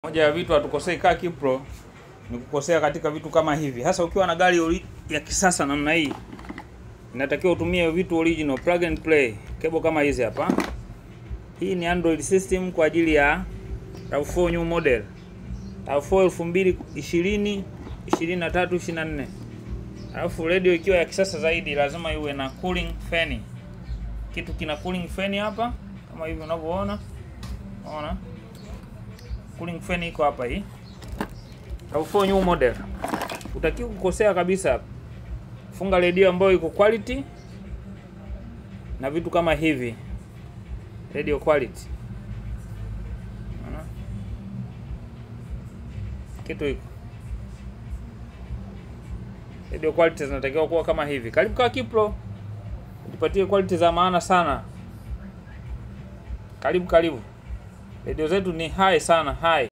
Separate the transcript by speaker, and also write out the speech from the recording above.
Speaker 1: Moja ya vitu hatukosei Car Key Pro ni kukosea katika vitu kama hivi. Hasa ukiwa na gari ya kisasa namna hii, inatakiwa utumie vitu original, plug and play. Cable kama hizi hapa. Hii ni Android system kwa ajili ya RAV4 new model. RAV4 2020, 23, 24. Alafu radio ikiwa ya kisasa zaidi lazima iwe na cooling fan. Kitu kina cooling fan hapa kama hivi unavyoona. Unaona? Cooling fan iko hapa hii. RAV4 new model. Utakiwa kukosea kabisa hapa. Funga radio ambayo iko quality na vitu kama hivi. Radio quality. Kitu hiko. Radio quality zinatakiwa kuwa kama hivi. Karibu Car Key Pro. Ujipatie quality za maana sana. Karibu. Radio zetu ni high sana, high.